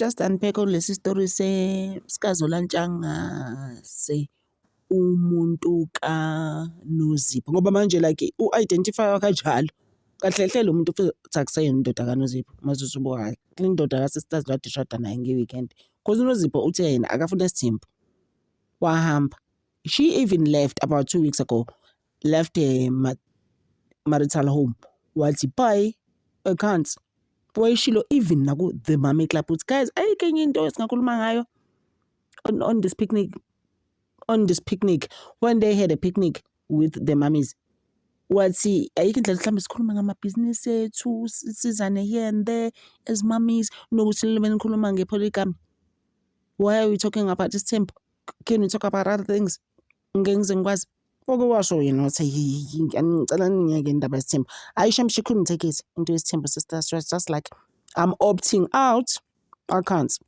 just unpack all lesi story sikazolantshanga umuntu kaNozipho ngoba manje like u-identify kanjalo kahle hle lo muntu futhi akuseyona indoda kaNozipho mase usubuka le ndoda kaSisters kade shada naye nge-weekend because uNozipho uthe yena akafuna isithembu wahamba. She even left about 2 weeks ago, left a marital home wathi bye I can't wayishilo even naku the Mummy Club uthi guys ayike enye into esingakhuluma ngayo on this picnic when they had a picnic with the mummies wathi ayike indlela mhlawumbe sikhuluma ngamabhizinisi ethu sizane here and there as mummies nokuthi libe nikhuluma ngepoligamy. Why are we talking about this temple? Can we talk about other things? Ngenze ngikwazi okwasho yena wathi ngicela ningeke indaba yesithembu. Ayisha she couldn't take it into isithembu Sisters. She was just like I'm opting out. I can't.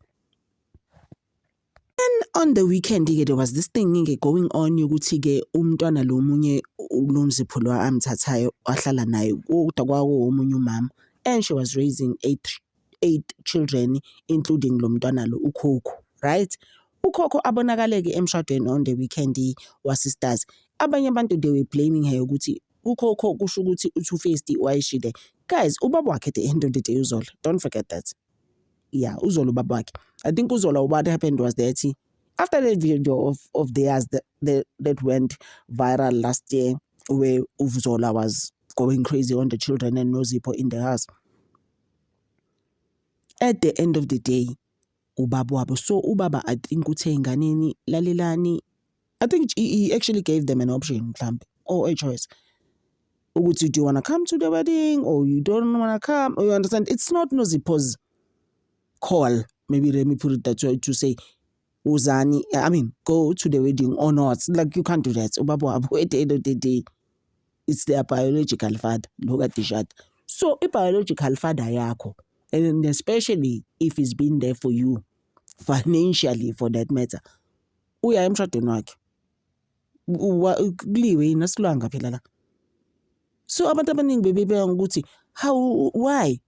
And on the weekend there was this thing going on yokuthi ke umntwana lo munye uNozipho lo amthathayo wahlala naye kodwa kwawo omunye umama and she was raising eight children including lo mntwana lo uKhokho, right? uKhokho abonakaleke emshadweni on the weekend waSisters. Abanye abantu they were blaming her ukuthi uKhokho kusho ukuthi u2Faced wayishide. Guys, ubaba wakhe at the end of the day uZola. Don't forget that. Yeah, uZola ubaba wakhe. I think uZola what happened was that after the video of theirs that went viral last year where uZola was going crazy on the children and Nozipho in the house. At the end of the day, ubaba wabo. So ubaba I think uthe nganeni lalelani. I think he actually gave them an option mhlambe or a choice. Ukuthi do you want to come to the wedding or you don't want to come? Or you understand? It's not Nozipho's call. Maybe let me put it that way to say Uzani, I mean, go to the wedding or not. Like you can't do that. Ubaba wabo at the end of the day, it's their biological father. Look at the shot. So a biological father yakho. And especially if he's been there for you financially for that matter. Uya emshadweni wakhe. Kuliwe nasilwanga phela la. So abantu abaningi bebebeka ukuthi how why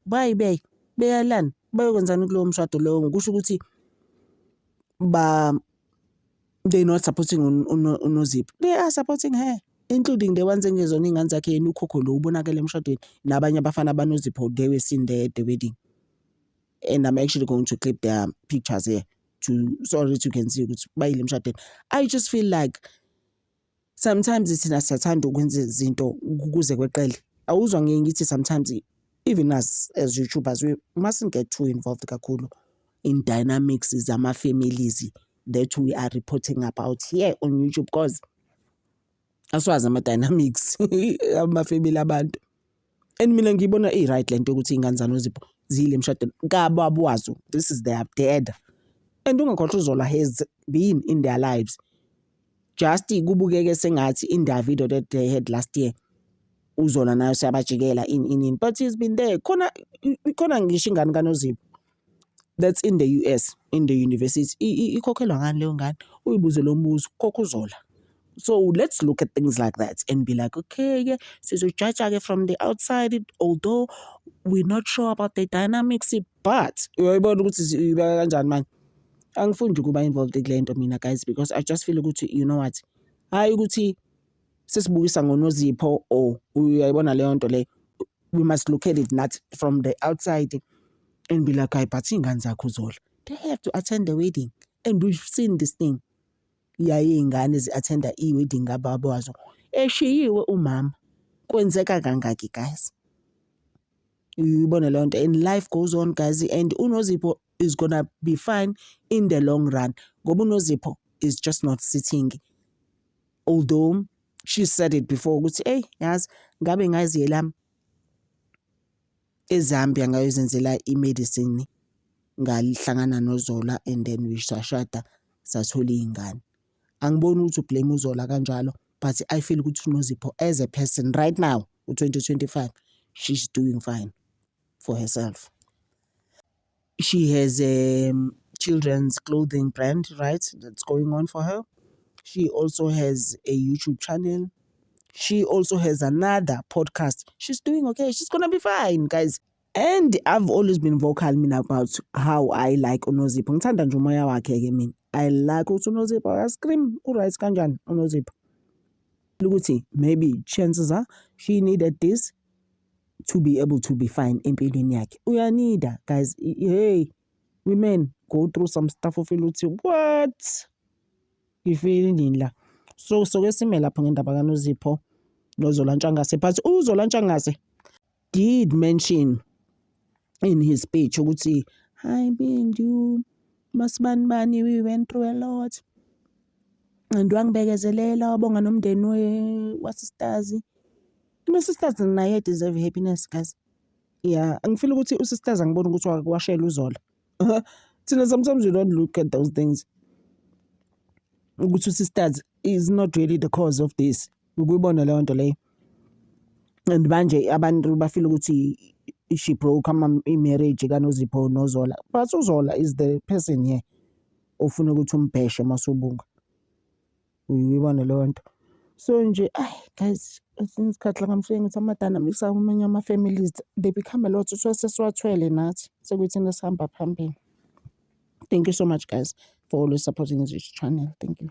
beyalana bayokwenzana kulowo mshado lowo ngisho ukuthi they not supporting uNozipho. They are supporting her including the ones engezona ingane zakhe yena uKhokho lo ubonakala emshadweni nabanye abafana baNozipho they were seen there at the wedding. And I'm actually going to clip their pictures here so that you can see ukuthi bayile emshadweni. I just feel like sometimes thina siyathanda ukwenza izinto ukuze kweqele. Awuzwa ngeke ngithi sometimes even as YouTubers we mustn't get too involved kakhulu in dynamics zama families that we are reporting about here on YouTube because aswazi ama dynamics ama family abantu. And mina ngibona right lento ukuthi ingane zaNozipho zile emshadweni kababa wazo. This is their dad. And ungakhohlwa uZola has been in their lives. Just kubukeke sengathi in their video that they had last year. uZola nayo siyabajikela in but he's been there. Khona ngisho ingane kaNozipho that's in the US in the university. Ikhokhelwa ngani leyo ngane? Uyibuze lo mbuzo Khokho uZola. So let's look at things like that and be like, okay, yeah, so judge again from the outside, although we're not sure about the dynamics, but uyayibona ukuthi ibeka kanjani manje. Angifuni ukuba involved kule nto mina guys because I just feel ukuthi you know what? Hayi ukuthi sesibukisa ngoNozipho or uyayibona leyo nto le. We must look at it not from the outside and be like, "Hayi but ingane zakho uZola. They have to attend the wedding." And we've seen this thing. Yaye ingane zi-attenda i-wedding kababa wazo eshiyiwe umama kwenzeka kangaki guys. Uyibona leyo nto and life goes on guys and uNozipho is gonna be fine in the long run ngoba uNozipho is just not sitting, although she said it before ukuthi hey yazi ngabe ngaziyela eZambia ngayozenzela i-medicine ngalihlangana noZola and then we sashada sathola ingane. Angiboni ukuthi ublame uZola kanjalo but I feel ukuthi uNozipho as a person right now u2025 she's doing fine for herself. She has a children's clothing brand, right, that's going on for her. She also has a YouTube channel. She also has another podcast. She's doing okay. She's gonna be fine, guys. And I've always been vocal mina about how I like uNozipho. Ngithanda nje umoya wakhe ke mina. I like ukuthi uNozipho akascream uright kanjani uNozipho. Ukuthi maybe chances are she needed this to be able to be fine empilweni yakhe. Uyanida guys. Hey, women go through some stuff of ukuthi what? Ifeeling la. So ke sime lapho ngendaba kaNozipho noZola Ntshangase, but uZola Ntshangase did mention in his speech ukuthi hi me and you masibani we went through a lot and wangibekezelela wabonga nomndeni wasisters. Sisters naye deserve happiness guys. Yeah, angifeel ukuthi usisters angiboni ukuthi washela uZola. Thina sometimes we don't look at those things. Ukuthi sisters is not really the cause of this. Ukuyibona leyo nto leyo. And manje abantu bafeel ukuthi she broke marriage kaNozipho noZola. But uZola is the person here ofuna ukuthi umbheshe masubunga. Uyibona leyo nto. So nje guys, isikhathi la ngamfike ngithi amadana misa amanye ama-families they become a lot. Sesiwathwele nathi sekuthina sihamba phambili. Thank you so much guys for always supporting this channel. Thank you.